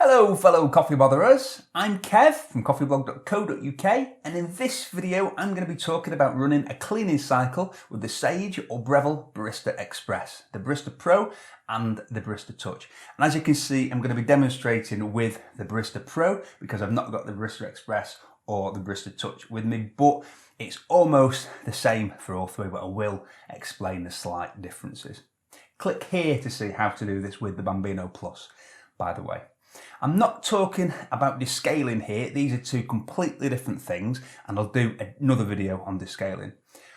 Hello fellow coffee botherers, I'm Kev from coffeeblog.co.uk, and in this video I'm going to be talking about running a cleaning cycle with the Sage or Breville Barista Express, the Barista Pro and the Barista Touch. And as you can see, I'm going to be demonstrating with the Barista Pro because I've not got the Barista Express or the Barista Touch with me, but it's almost the same for all three, but I will explain the slight differences. Click here to see how to do this with the Bambino Plus, by the way. I'm not talking about descaling here, these are two completely different things, and I'll do another video on descaling.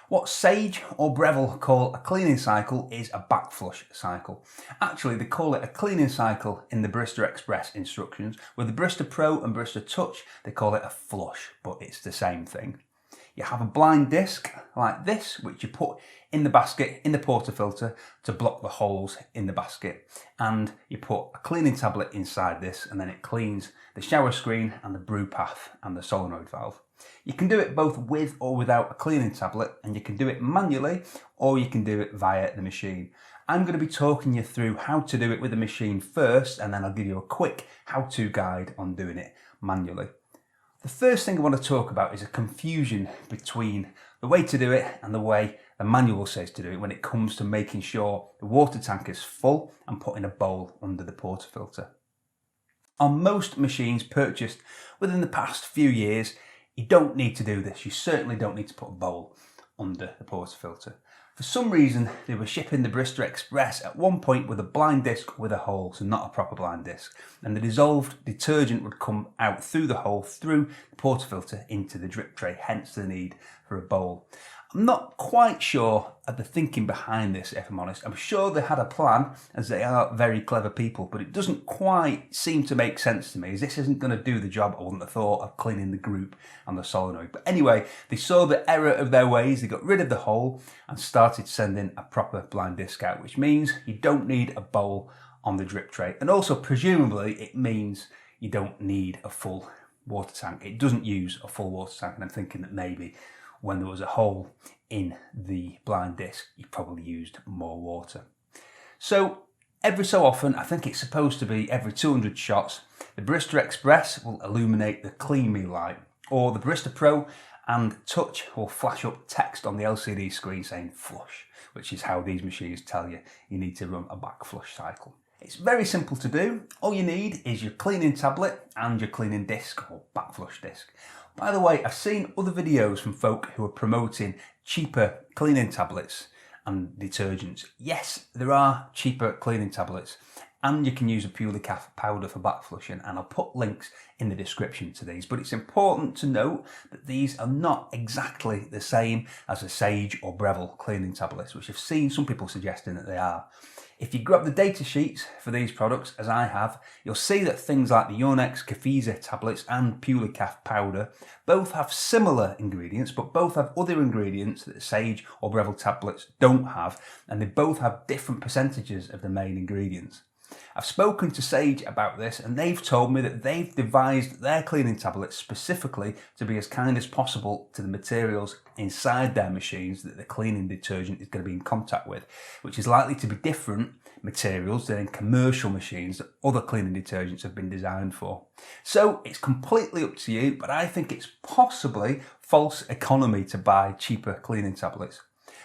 What Sage or Breville call a cleaning cycle is a backflush cycle. Actually, they call it a cleaning cycle in the Barista Express instructions. With the Barista Pro and Barista Touch, they call it a flush, but it's the same thing. You have a blind disc like this, which you put in the basket, in the portafilter, to block the holes in the basket. And you put a cleaning tablet inside this, and then it cleans the shower screen and the brew path and the solenoid valve. You can do it both with or without a cleaning tablet, and you can do it manually, or you can do it via the machine. I'm going to be talking you through how to do it with the machine first, and then I'll give you a quick how-to guide on doing it manually. The first thing I want to talk about is a confusion between the way to do it and the way the manual says to do it when it comes to making sure the water tank is full and putting a bowl under the portafilter. On most machines purchased within the past few years, you don't need to do this. You certainly don't need to put a bowl under the portafilter. For some reason, they were shipping the Barista Express at one point with a blind disc with a hole, so not a proper blind disc. And the dissolved detergent would come out through the hole, through the portafilter into the drip tray, hence the need for a bowl. I'm not quite sure of the thinking behind this, if I'm honest. I'm sure they had a plan, as they are very clever people, but it doesn't quite seem to make sense to me, as this isn't going to do the job I wouldn't have thought of cleaning the group and the solenoid. But anyway, they saw the error of their ways, they got rid of the hole and started sending a proper blind disc out, which means you don't need a bowl on the drip tray. And also, presumably, it means you don't need a full water tank. It doesn't use a full water tank, and I'm thinking that maybe when there was a hole in the blind disc, you probably used more water. So every so often, I think it's supposed to be every 200 shots, the Barista Express will illuminate the Clean Me light, or the Barista Pro and Touch will flash up text on the LCD screen saying flush, which is how these machines tell you you need to run a back flush cycle. It's very simple to do. All you need is your cleaning tablet and your cleaning disc or backflush disc. By the way, I've seen other videos from folk who are promoting cheaper cleaning tablets and detergents. Yes, there are cheaper cleaning tablets, and you can use a purely calf powder for backflushing, and I'll put links in the description to these. But it's important to note that these are not exactly the same as the Sage or Breville cleaning tablets, which I've seen some people suggesting that they are. If you grab the data sheets for these products, as I have, you'll see that things like the Yonex Cafiza tablets and purely calf powder both have similar ingredients, but both have other ingredients that the Sage or Breville tablets don't have, and they both have different percentages of the main ingredients. I've spoken to Sage about this, and they've told me that they've devised their cleaning tablets specifically to be as kind as possible to the materials inside their machines that the cleaning detergent is going to be in contact with, which is likely to be different materials than in commercial machines that other cleaning detergents have been designed for. So it's completely up to you, but I think it's possibly false economy to buy cheaper cleaning tablets.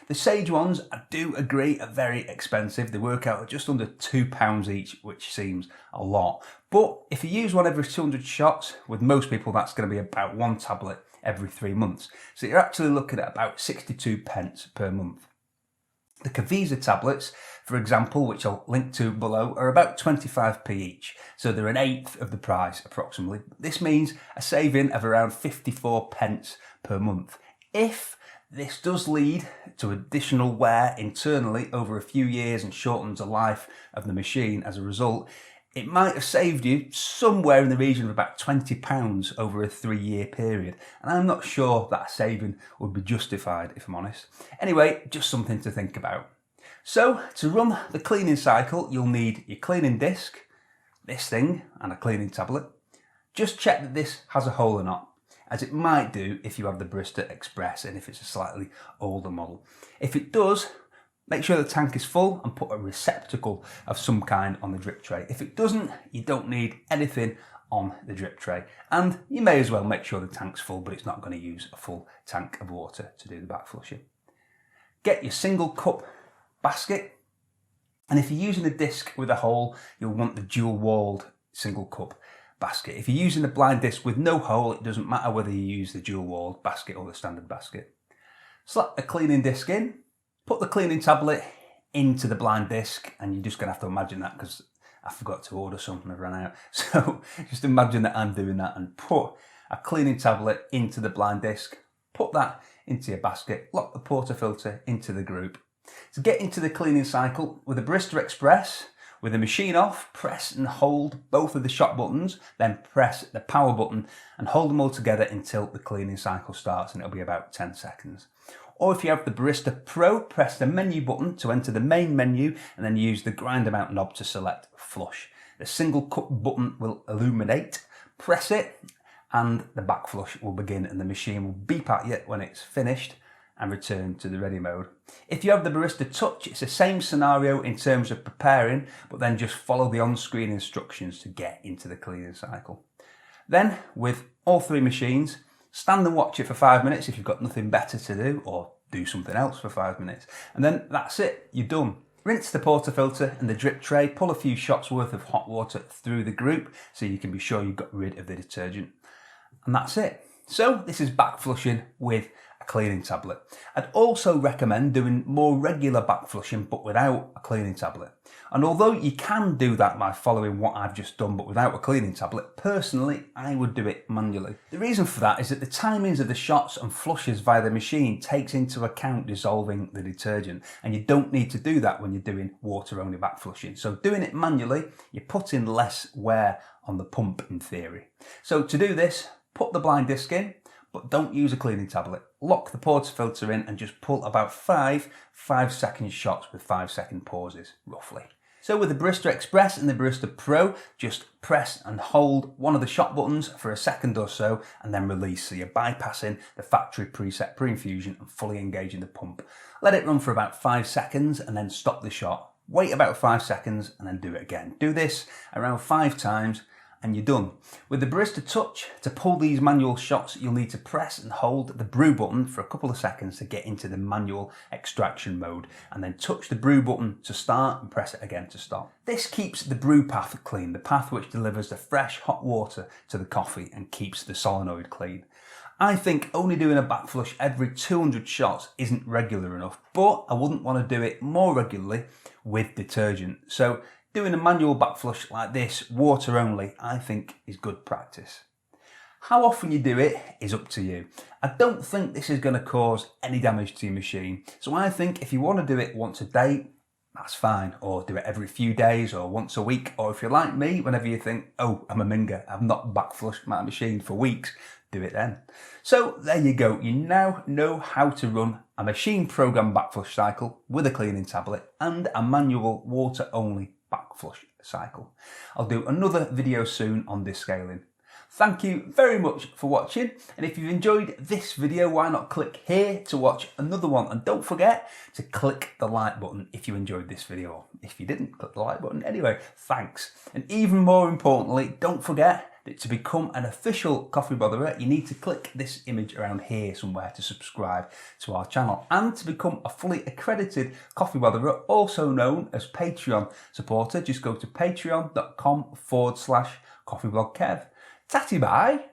The Sage ones, I do agree, are very expensive. They work out at just under £2 each, which seems a lot. But if you use one every 200 shots, with most people that's going to be about one tablet every 3 months. So you're actually looking at about 62 pence per month. The Cafiza tablets, for example, which I'll link to below, are about 25p each. So they're an eighth of the price approximately. This means a saving of around 54 pence per month. If this does lead to additional wear internally over a few years and shortens the life of the machine as a result, it might have saved you somewhere in the region of about £20 over a 3-year period. And I'm not sure that saving would be justified, if I'm honest. Anyway, just something to think about. So to run the cleaning cycle, you'll need your cleaning disc, this thing, and a cleaning tablet. Just check that this has a hole or not, as it might do if you have the Barista Express and if it's a slightly older model. If it does, Make sure the tank is full and put a receptacle of some kind on the drip tray. If it doesn't, you don't need anything on the drip tray. And you may as well make sure the tank's full, but it's not going to use a full tank of water to do the back flushing. Get your single cup basket. And if you're using a disc with a hole, you'll want the dual walled single cup basket. If you're using a blind disc with no hole, it doesn't matter whether you use the dual walled basket or the standard basket. Slap the cleaning disc in. Put the cleaning tablet into the blind disc, and you're just going to have to imagine that because I forgot to order something, I've run out. So just imagine that I'm doing that and put a cleaning tablet into the blind disc, put that into your basket, lock the portafilter into the group. To get into the cleaning cycle with the Barista Express, with the machine off, press and hold both of the shot buttons, then press the power button and hold them all together until the cleaning cycle starts, and it'll be about 10 seconds. Or if you have the Barista Pro, press the menu button to enter the main menu and then use the grind amount knob to select flush. The single cup button will illuminate, press it and the back flush will begin, and the machine will beep at you when it's finished and return to the ready mode. If you have the Barista Touch, it's the same scenario in terms of preparing, but then just follow the on-screen instructions to get into the cleaning cycle. Then with all three machines, stand and watch it for 5 minutes if you've got nothing better to do, or do something else for 5 minutes. And then that's it, you're done. Rinse the portafilter and the drip tray, pull a few shots worth of hot water through the group so you can be sure you've got rid of the detergent. And that's it. So this is back flushing with a cleaning tablet. I'd also recommend doing more regular back flushing but without a cleaning tablet. And although you can do that by following what I've just done but without a cleaning tablet, personally I would do it manually. The reason for that is that the timings of the shots and flushes via the machine takes into account dissolving the detergent, and you don't need to do that when you're doing water only back flushing. So doing it manually, you're putting less wear on the pump in theory. So to do this, put the blind disc in, but don't use a cleaning tablet. Lock the portafilter in and just pull about 5-second shots with 5-second pauses, roughly. So with the Barista Express and the Barista Pro, just press and hold one of the shot buttons for a second or so and then release. So you're bypassing the factory preset pre-infusion and fully engaging the pump. Let it run for about 5 seconds and then stop the shot. Wait about 5 seconds and then do it again. Do this around 5 times and you're done. With the Barista Touch, to pull these manual shots, you'll need to press and hold the brew button for a couple of seconds to get into the manual extraction mode, and then touch the brew button to start and press it again to stop. This keeps the brew path clean, the path which delivers the fresh hot water to the coffee and keeps the solenoid clean. I think only doing a back flush every 200 shots isn't regular enough, but I wouldn't want to do it more regularly with detergent. So doing a manual back flush like this, water only, I think is good practice. How often you do it is up to you. I don't think this is going to cause any damage to your machine. So I think if you want to do it once a day, that's fine. Or do it every few days or once a week. Or if you're like me, whenever you think, oh, I'm a minger, I've not back flushed my machine for weeks, do it then. So there you go. You now know how to run a machine program back flush cycle with a cleaning tablet and a manual water only back flush cycle. I'll do another video soon on this scaling. Thank you very much for watching, and if you've enjoyed this video, why not click here to watch another one, and don't forget to click the like button if you enjoyed this video. If you didn't, click the like button anyway. Thanks. And even more importantly, don't forget that to become an official coffee botherer, you need to click this image around here somewhere to subscribe to our channel. And to become a fully accredited coffee botherer, also known as Patreon supporter, just go to patreon.com/coffeeblogkev. Tatty Bye.